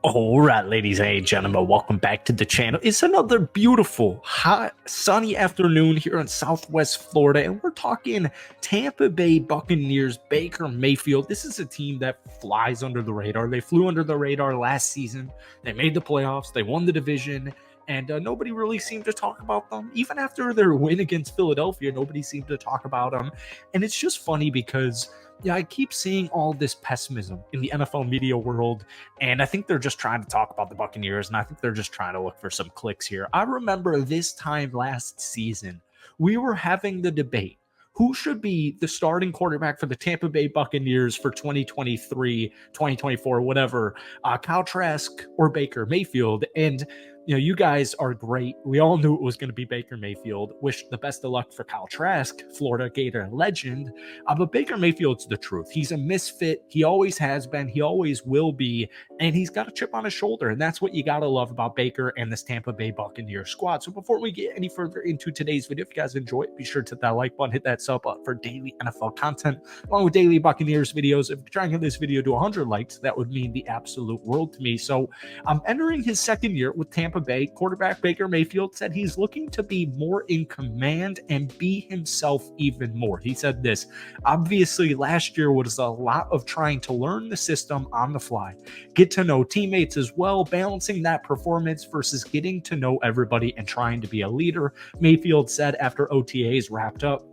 All right, ladies and gentlemen, welcome back to the channel. It's another beautiful, hot, sunny afternoon here in Southwest Florida, and we're talking Tampa Bay Buccaneers, Baker Mayfield. This is a team that flies under the radar. They flew under the radar last season. They made the playoffs. They won the division, and nobody really seemed to talk about them. Even after their win against Philadelphia, nobody seemed to talk about them. And it's just funny because I keep seeing all this pessimism in the NFL media world, and I think they're just trying to talk about the Buccaneers, and I think they're just trying to look for some clicks here. I remember this time last season, we were having the debate who should be the starting quarterback for the Tampa Bay Buccaneers for 2023, 2024, whatever, Kyle Trask or Baker Mayfield. And you guys are great. We all knew it was going to be Baker Mayfield. Wish the best of luck for Kyle Trask, Florida Gator legend. But Baker Mayfield's the truth. He's a misfit. He always has been. He always will be. And he's got a chip on his shoulder. And that's what you got to love about Baker and this Tampa Bay Buccaneer squad. So before we get any further into today's video, if you guys enjoy it, be sure to hit that like button, hit that sub button for daily NFL content, along with daily Buccaneers videos. If you try and get this video to 100 likes, that would mean the absolute world to me. So I'm entering his second year with Tampa Bay. Quarterback Baker Mayfield said he's looking to be more in command and be himself even more. He said this: obviously last year was a lot of trying to learn the system on the fly, get to know teammates as well, balancing that performance versus getting to know everybody and trying to be a leader, Mayfield said after OTAs wrapped up.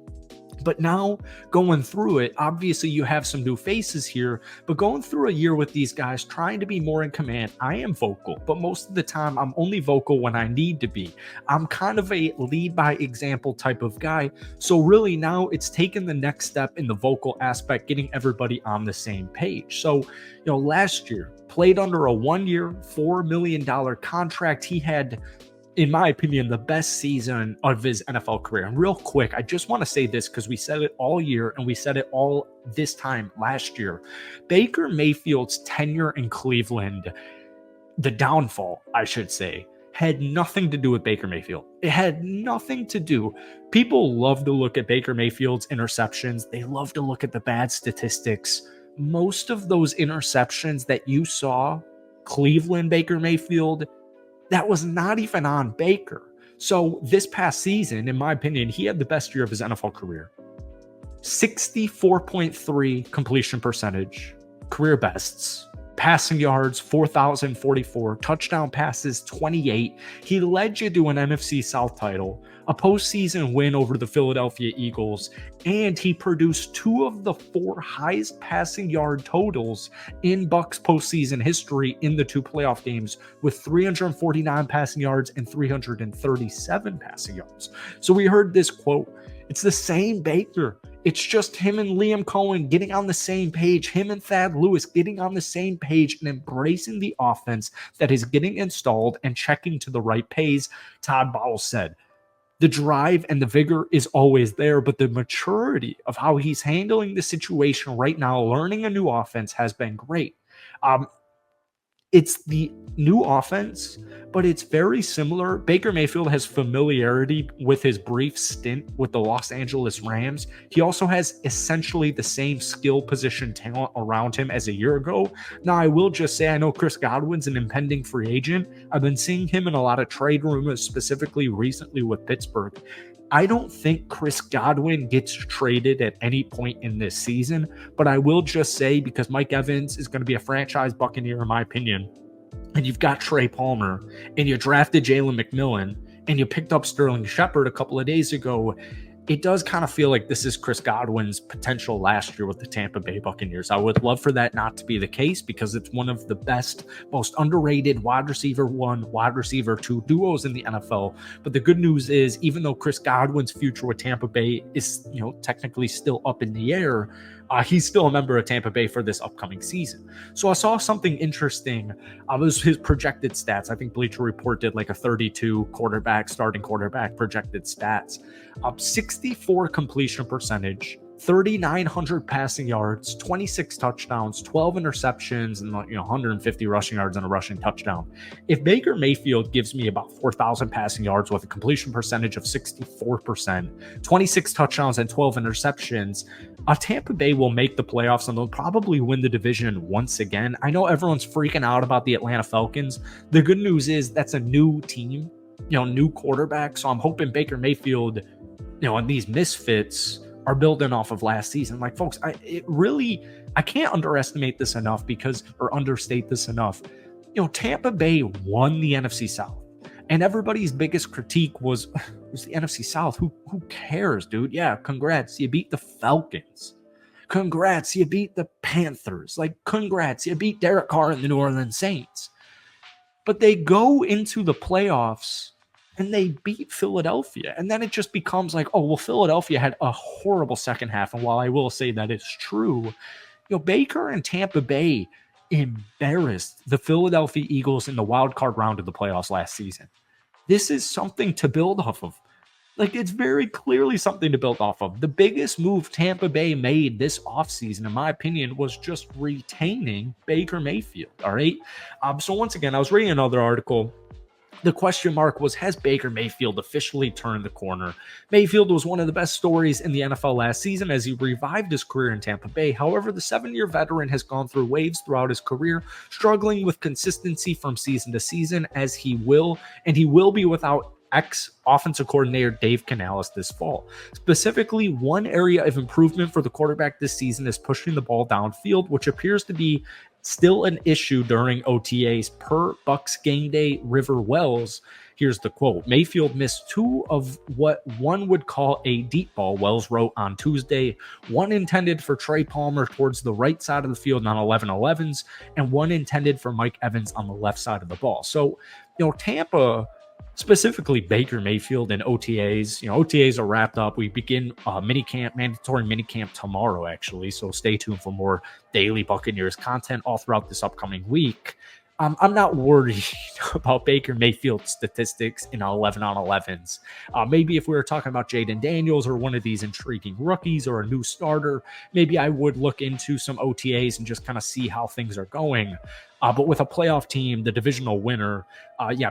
But now going through it, obviously you have some new faces here, but going through a year with these guys, trying to be more in command, I am vocal, but most of the time I'm only vocal when I need to be. I'm kind of a lead by example type of guy. So really now it's taken the next step in the vocal aspect, getting everybody on the same page. So, last year played under a 1-year, $4 million contract. He had, in my opinion, the best season of his NFL career. And real quick, I just want to say this because we said it all year and we said it all this time last year. Baker Mayfield's tenure in Cleveland, the downfall, I should say, had nothing to do with Baker Mayfield. It had nothing to do. People love to look at Baker Mayfield's interceptions. They love to look at the bad statistics. Most of those interceptions that you saw, Cleveland Baker Mayfield, that was not even on Baker. So this past season, in my opinion, he had the best year of his NFL career. 64.3 completion percentage, career bests. Passing yards, 4,044. Touchdown passes, 28. He led you to an NFC South title, a postseason win over the Philadelphia Eagles, and he produced 2 of the 4 highest passing yard totals in Bucs postseason history in the 2 playoff games, with 349 passing yards and 337 passing yards. So we heard this quote: it's the same Baker. It's just him and Liam Cohen getting on the same page, him and Thad Lewis getting on the same page and embracing the offense that is getting installed and checking to the right pace. Todd Bowles said, the drive and the vigor is always there, but the maturity of how he's handling the situation right now, learning a new offense, has been great. It's the new offense, but it's very similar. Baker Mayfield has familiarity with his brief stint with the Los Angeles Rams. He also has essentially the same skill position talent around him as a year ago. Now, I will just say, I know Chris Godwin's an impending free agent. I've been seeing him in a lot of trade rumors, specifically recently with Pittsburgh. I don't think Chris Godwin gets traded at any point in this season, but I will just say, because Mike Evans is going to be a franchise Buccaneer, in my opinion, and you've got Trey Palmer, and you drafted Jalen McMillan, and you picked up Sterling Shepard a couple of days ago, it does kind of feel like this is Chris Godwin's potential last year with the Tampa Bay Buccaneers. I would love for that not to be the case, because it's one of the best, most underrated wide receiver 1, wide receiver 2 duos in the NFL. But the good news is, even though Chris Godwin's future with Tampa Bay is, technically still up in the air, he's still a member of Tampa Bay for this upcoming season. So I saw something interesting. It was his projected stats. I think Bleacher Report did like a 32 starting quarterback projected stats. 64 completion percentage, 3,900 passing yards, 26 touchdowns, 12 interceptions, and 150 rushing yards and a rushing touchdown. If Baker Mayfield gives me about 4,000 passing yards with a completion percentage of 64%, 26 touchdowns, and 12 interceptions, Tampa Bay will make the playoffs and they'll probably win the division once again. I know everyone's freaking out about the Atlanta Falcons. The good news is that's a new team, new quarterback. So I'm hoping Baker Mayfield, and these misfits are building off of last season. Like, folks, I can't underestimate this enough or understate this enough. Tampa Bay won the NFC South, and everybody's biggest critique was the NFC South. Who cares, dude? Yeah, congrats, you beat the Falcons. Congrats, you beat the Panthers. Like, congrats, you beat Derek Carr and the New Orleans Saints. But they go into the playoffs and they beat Philadelphia. And then it just becomes like, oh, well, Philadelphia had a horrible second half. And while I will say that is true, Baker and Tampa Bay embarrassed the Philadelphia Eagles in the wild card round of the playoffs last season. This is something to build off of. Like, it's very clearly something to build off of. The biggest move Tampa Bay made this offseason, in my opinion, was just retaining Baker Mayfield. All right. So once again, I was reading another article. The question mark was, has Baker Mayfield officially turned the corner? Mayfield was one of the best stories in the NFL last season as he revived his career in Tampa Bay. However, the 7-year veteran has gone through waves throughout his career, struggling with consistency from season to season, as he will be without ex-offensive coordinator Dave Canales this fall. Specifically, one area of improvement for the quarterback this season is pushing the ball downfield, which appears to be still an issue during OTAs. Per Bucks Game Day River Wells, here's the quote: Mayfield missed 2 of what one would call a deep ball, Wells wrote on Tuesday. One intended for Trey Palmer towards the right side of the field on 11-11s, and one intended for Mike Evans on the left side of the ball. So, Tampa, specifically Baker Mayfield and OTAs. OTAs are wrapped up. We begin mandatory minicamp tomorrow, actually. So stay tuned for more daily Buccaneers content all throughout this upcoming week. I'm not worried about Baker Mayfield's statistics in 11-on-11s. Maybe if we were talking about Jaden Daniels or one of these intriguing rookies or a new starter, maybe I would look into some OTAs and just kind of see how things are going. But with a playoff team, the divisional winner,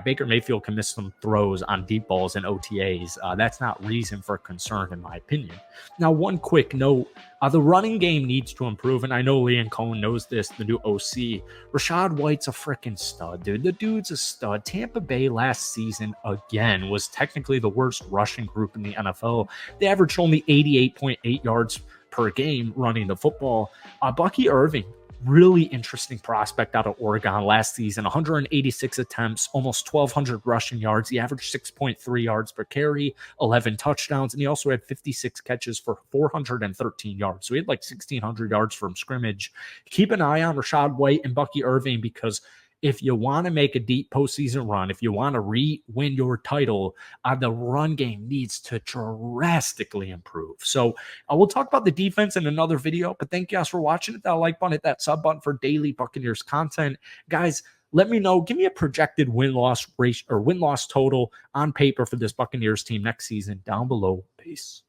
Baker Mayfield can miss some throws on deep balls and OTAs. That's not reason for concern, in my opinion. Now, one quick note, the running game needs to improve, and I know Liam Cohen knows this, the new OC. Rachaad White's a freaking stud, dude. The dude's a stud. Tampa Bay last season, again, was technically the worst rushing group in the NFL. They averaged only 88.8 yards per game running the football. Bucky Irving, really interesting prospect out of Oregon last season. 186 attempts, almost 1,200 rushing yards. He averaged 6.3 yards per carry, 11 touchdowns, and he also had 56 catches for 413 yards. So he had like 1,600 yards from scrimmage. Keep an eye on Rachaad White and Bucky Irving, because if you want to make a deep postseason run, if you want to win your title, the run game needs to drastically improve. So we'll talk about the defense in another video, but thank you guys for watching. Hit that like button, hit that sub button for daily Buccaneers content. Guys, let me know. Give me a projected win-loss ratio or win-loss total on paper for this Buccaneers team next season down below. Peace.